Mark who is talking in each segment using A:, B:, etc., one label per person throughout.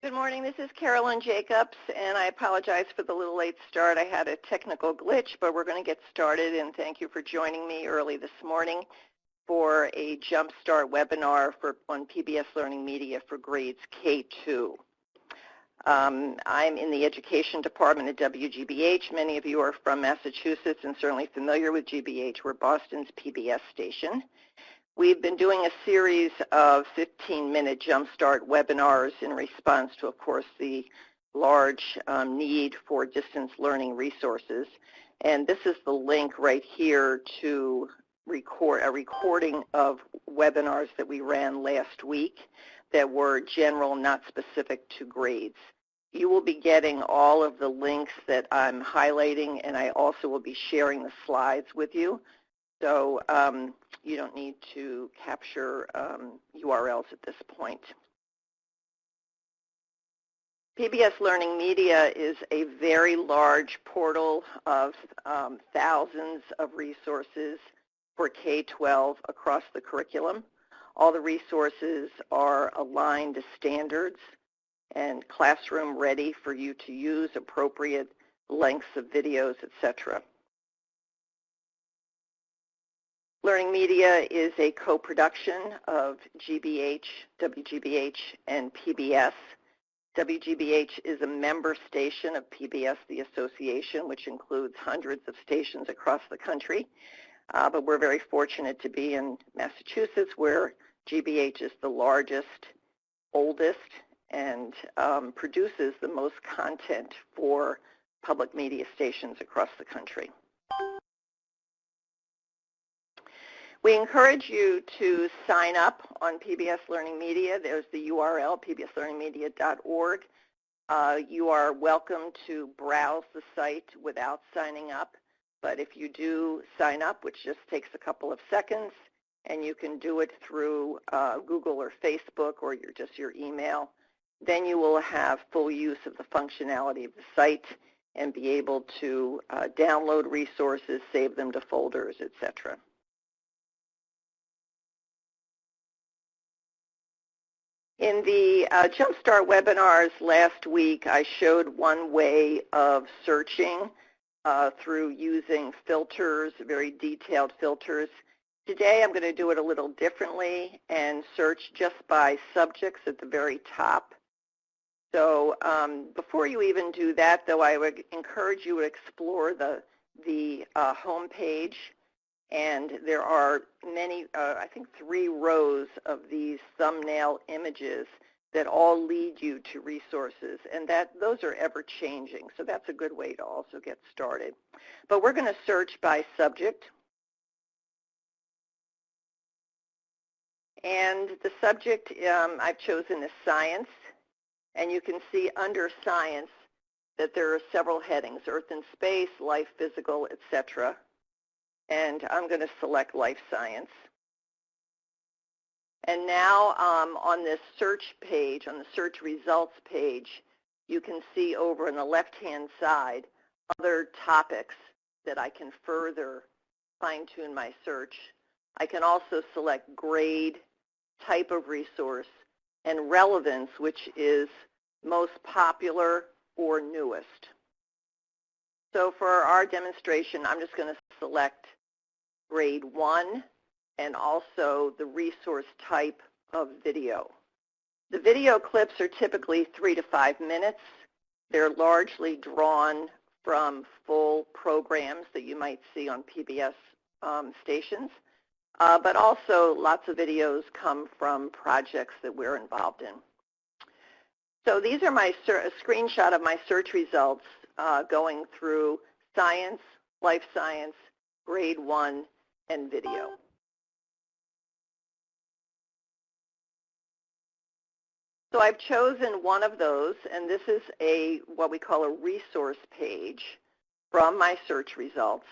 A: Good morning. This is Carolyn Jacobs, and I apologize for the little late start. I had a technical glitch, but we're going to get started, and thank you for joining me early this morning for a Jumpstart webinar on PBS LearningMedia for grades K-2. I'm in the Education Department at WGBH. Many of you are from Massachusetts and certainly familiar with GBH. We're Boston's PBS station. We've been doing a series of 15-minute Jumpstart webinars in response to, of course, the large need for distance learning resources. And this is the link right here to a recording of webinars that we ran last week that were general, not specific to grades. You will be getting all of the links that I'm highlighting, and I also will be sharing the slides with you. So you don't need to capture URLs at this point. PBS LearningMedia is a very large portal of thousands of resources for K-12 across the curriculum. All the resources are aligned to standards and classroom ready for you to use, appropriate lengths of videos, etc. LearningMedia is a co-production of GBH, WGBH, and PBS. WGBH is a member station of PBS, the association, which includes hundreds of stations across the country. But we're very fortunate to be in Massachusetts, where GBH is the largest, oldest, and produces the most content for public media stations across the country. We encourage you to sign up on PBS LearningMedia. There's the URL, pbslearningmedia.org. You are welcome to browse the site without signing up, but if you do sign up, which just takes a couple of seconds, and you can do it through Google or Facebook or just your email, then you will have full use of the functionality of the site and be able to download resources, save them to folders, etc. In the Jumpstart webinars last week, I showed one way of searching through using filters, very detailed filters. Today I'm going to do it a little differently and search just by subjects at the very top. So before you even do that, though, I would encourage you to explore the home page. And there are many, I think 3 rows of these thumbnail images that all lead you to resources, and those are ever-changing, so that's a good way to also get started. But we're going to search by subject. And the subject I've chosen is science, and you can see under science that there are several headings: earth and space, life, physical, etc. And I'm going to select life science. And now on this search page, on the search results page, you can see over on the left-hand side other topics that I can further fine-tune my search. I can also select grade, type of resource, and relevance, which is most popular or newest. So for our demonstration, I'm just going to select grade 1 and also the resource type of video. The video clips are typically 3 to 5 minutes. They're largely drawn from full programs that you might see on PBS stations, but also lots of videos come from projects that we're involved in. So these are a screenshot of my search results going through science, life science, grade 1, and video. So I've chosen one of those, and this is what we call a resource page from my search results.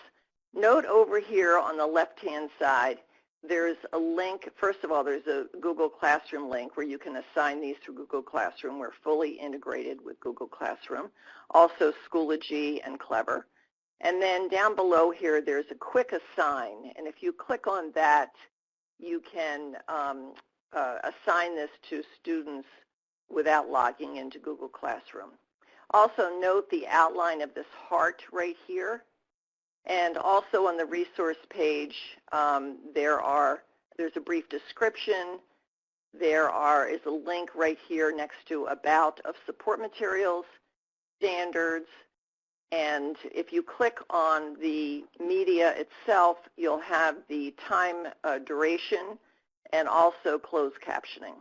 A: Note over here on the left-hand side, there's a link. First of all, there's a Google Classroom link where you can assign these through Google Classroom. We're fully integrated with Google Classroom. Also Schoology and Clever. And then down below here, there's a quick assign. And if you click on that, you can assign this to students without logging into Google Classroom. Also note the outline of this heart right here. And also on the resource page, there's a brief description. There is a link right here next to About of support materials, standards, and if you click on the media itself, you'll have the time duration and also closed captioning.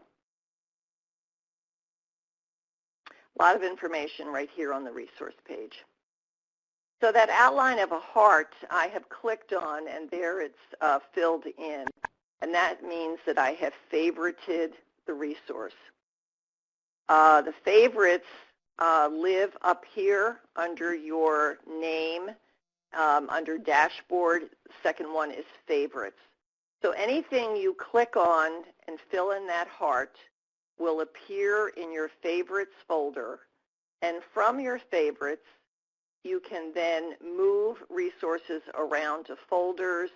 A: A lot of information right here on the resource page. So that outline of a heart I have clicked on, and there it's filled in. And that means that I have favorited the resource. The favorites live up here under your name, under dashboard. The second one is favorites. So anything you click on and fill in that heart will appear in your favorites folder. And from your favorites, you can then move resources around to folders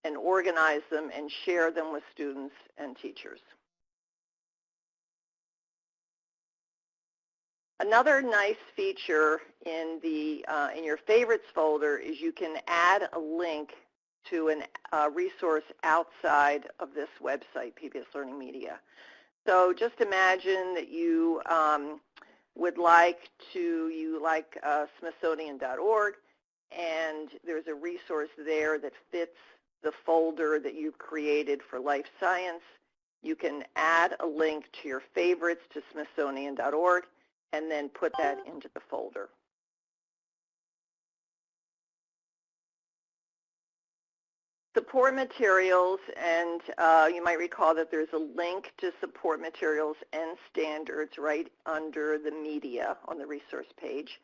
A: and organize them and share them with students and teachers. Another nice feature in your favorites folder is you can add a link to a resource outside of this website, PBS LearningMedia. So just imagine that you would like Smithsonian.org, and there's a resource there that fits the folder that you've created for life science. You can add a link to your favorites to Smithsonian.org and then put that into the folder. Support materials, and you might recall that there's a link to support materials and standards right under the media on the resource page.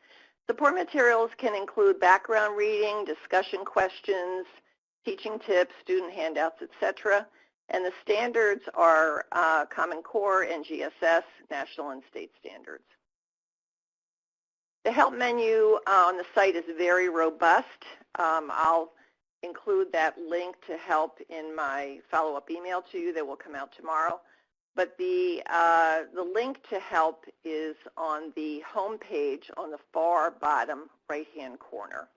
A: Support materials can include background reading, discussion questions, teaching tips, student handouts, etc. And the standards are Common Core, NGSS, national and state standards. The help menu on the site is very robust. I'll include that link to help in my follow-up email to you that will come out tomorrow. But the link to help is on the home page on the far bottom right-hand corner.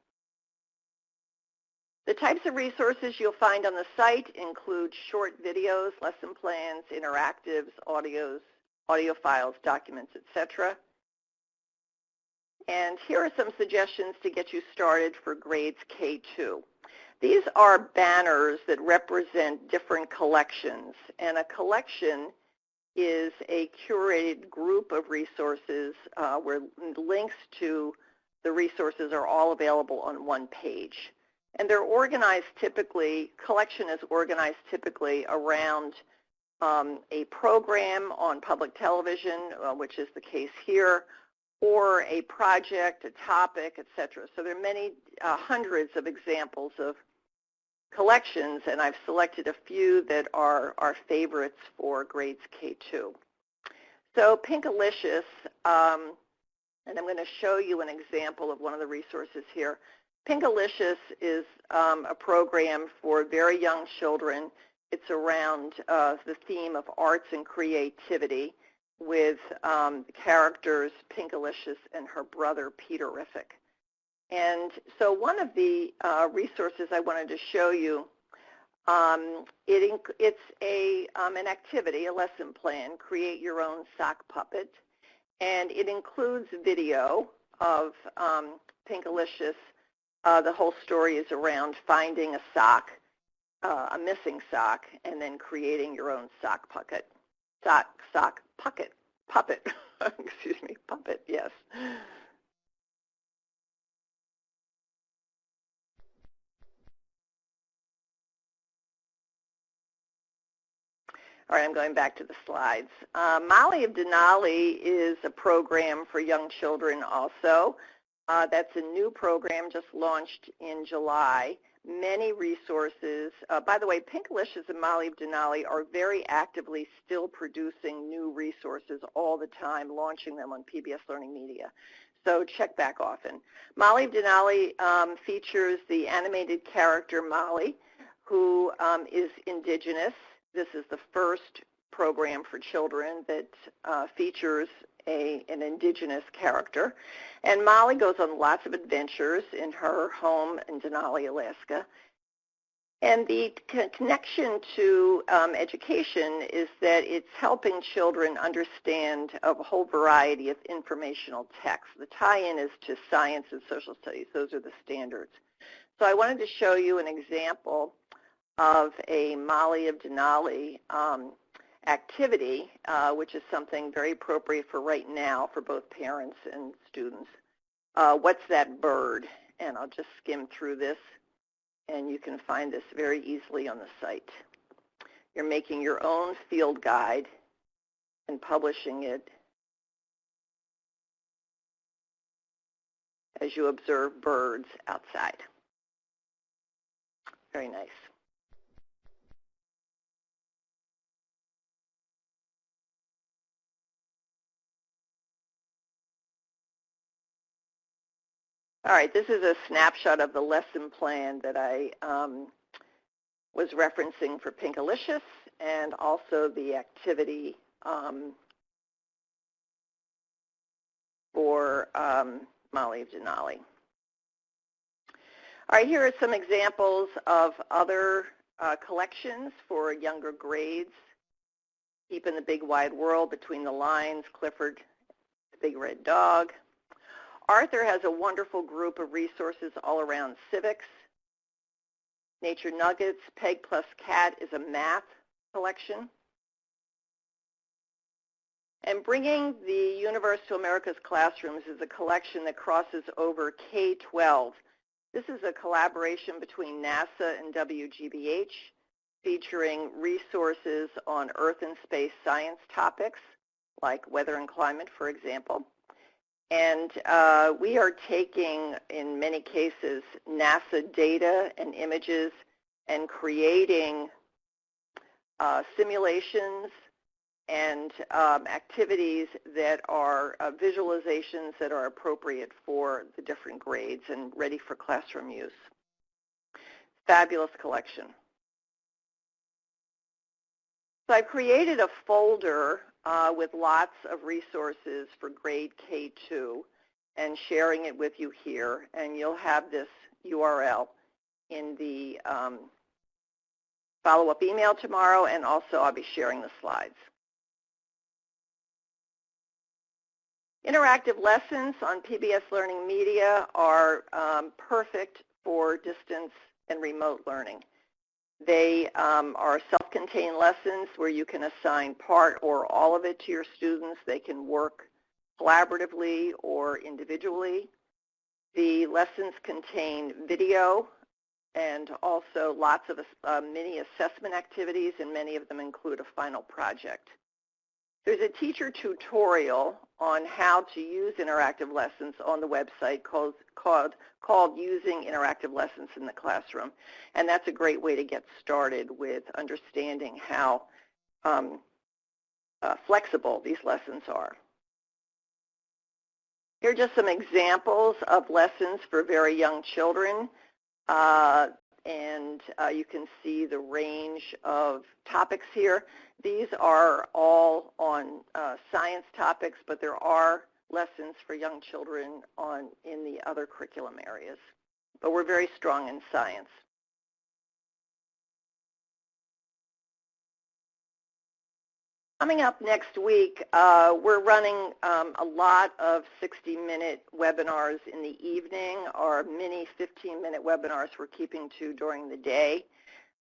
A: The types of resources you'll find on the site include short videos, lesson plans, interactives, audio files, documents, etc. And here are some suggestions to get you started for grades K-2. These are banners that represent different collections, and a collection is a curated group of resources where links to the resources are all available on one page. And they're organized typically, collection is organized typically around a program on public television, which is the case here, or a project, a topic, etc. So there are many hundreds of examples of collections, and I've selected a few that are our favorites for grades K-2. So Pinkalicious, and I'm going to show you an example of one of the resources here. Pinkalicious is a program for very young children. It's around the theme of arts and creativity with the characters Pinkalicious and her brother Peterific. And so one of the resources I wanted to show you, it's an activity, a lesson plan, create your own sock puppet, and it includes video of Pinkalicious. The whole story is around finding a sock, a missing sock, and then creating your own sock puppet. Puppet, excuse me, puppet, yes. All right, I'm going back to the slides. Molly of Denali is a program for young children also. That's a new program just launched in July. Many resources. By the way, Pinkalicious and Molly of Denali are very actively still producing new resources all the time, launching them on PBS LearningMedia. So check back often. Molly of Denali features the animated character Molly, who is indigenous. This is the first program for children that features an indigenous character. And Molly goes on lots of adventures in her home in Denali, Alaska. And the connection to education is that it's helping children understand a whole variety of informational texts. The tie-in is to science and social studies. Those are the standards. So I wanted to show you an example of a Molly of Denali activity, which is something very appropriate for right now for both parents and students. What's that bird? And I'll just skim through this, and you can find this very easily on the site. You're making your own field guide and publishing it as you observe birds outside. Very nice. All right, this is a snapshot of the lesson plan that I was referencing for Pinkalicious, and also the activity for Molly of Denali. All right, here are some examples of other collections for younger grades. Keep in the Big Wide World, Between the Lines, Clifford, the Big Red Dog. Arthur has a wonderful group of resources all around civics. Nature Nuggets, Peg plus Cat is a math collection. And Bringing the Universe to America's Classrooms is a collection that crosses over K-12. This is a collaboration between NASA and WGBH, featuring resources on Earth and space science topics, like weather and climate, for example. And we are taking, in many cases, NASA data and images and creating simulations and activities that are visualizations that are appropriate for the different grades and ready for classroom use. Fabulous collection. So I've created a folder with lots of resources for grade K-2 and sharing it with you here. And you'll have this URL in the follow-up email tomorrow, and also I'll be sharing the slides. Interactive lessons on PBS LearningMedia are perfect for distance and remote learning. They are self-contained lessons where you can assign part or all of it to your students. They can work collaboratively or individually. The lessons contain video and also lots of mini assessment activities, and many of them include a final project. There's a teacher tutorial on how to use interactive lessons on the website called Using Interactive Lessons in the Classroom. And that's a great way to get started with understanding how flexible these lessons are. Here are just some examples of lessons for very young children. You can see the range of topics here. These are all on science topics, but there are lessons for young children in the other curriculum areas. But we're very strong in science. Coming up next week, we're running a lot of 60-minute webinars in the evening, or mini 15-minute webinars we're keeping to during the day.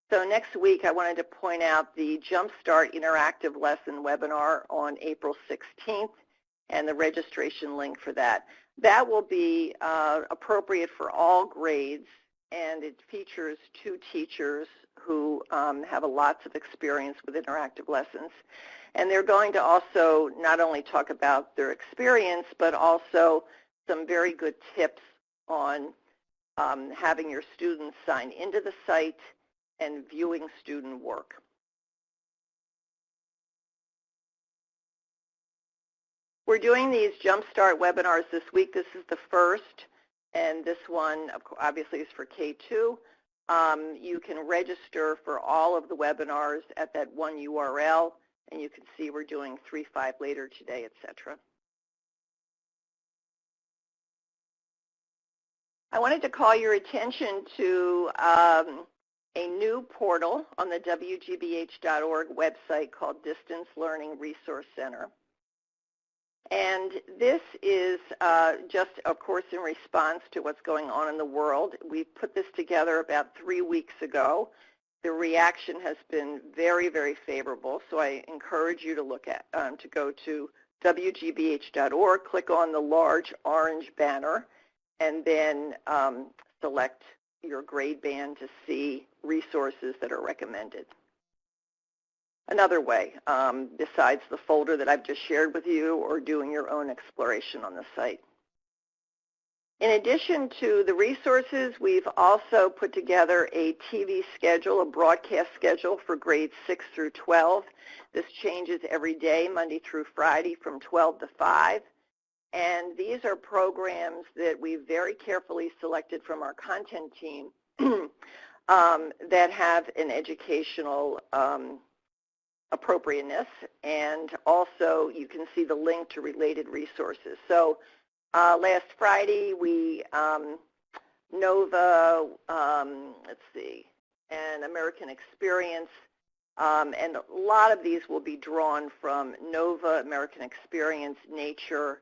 A: So next week, I wanted to point out the Jumpstart Interactive Lesson webinar on April 16th and the registration link for that. That will be appropriate for all grades, and it features 2 teachers who have lots of experience with interactive lessons. And they're going to also not only talk about their experience, but also some very good tips on having your students sign into the site and viewing student work. We're doing these Jumpstart webinars this week. This is the first, and this one obviously is for K-2. You can register for all of the webinars at that one URL. And you can see we're doing 3-5 later today, etc. I wanted to call your attention to a new portal on the WGBH.org website called Distance Learning Resource Center. And this is just, of course, in response to what's going on in the world. We put this together about 3 weeks ago. The reaction has been very, very favorable, so I encourage you to look at, to go to WGBH.org, click on the large orange banner, and then select your grade band to see resources that are recommended. Another way, besides the folder that I've just shared with you, or doing your own exploration on the site. In addition to the resources, we've also put together a TV schedule, a broadcast schedule for grades 6 through 12. This changes every day, Monday through Friday, from 12 to 5. And these are programs that we've very carefully selected from our content team that have an educational appropriateness, and also you can see the link to related resources. So last Friday, we, NOVA, let's see, and American Experience, and a lot of these will be drawn from NOVA, American Experience, Nature.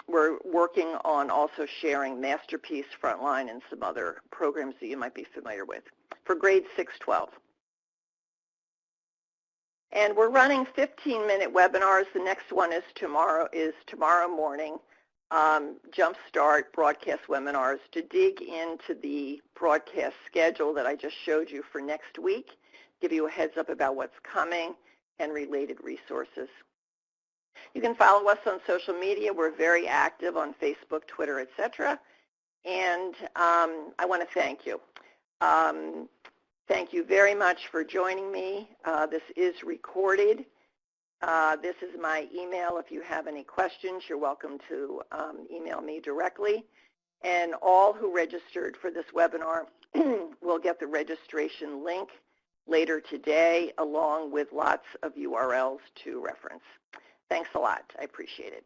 A: We're working on also sharing Masterpiece, Frontline, and some other programs that you might be familiar with for grades 6-12. And we're running 15-minute webinars. The next one is tomorrow morning. Jumpstart broadcast webinars to dig into the broadcast schedule that I just showed you for next week, give you a heads up about what's coming, and related resources. You can follow us on social media. We're very active on Facebook, Twitter, etc. And I want to thank you. Thank you very much for joining me. This is recorded. This is my email. If you have any questions, you're welcome to email me directly. And all who registered for this webinar will get the registration link later today, along with lots of URLs to reference. Thanks a lot. I appreciate it.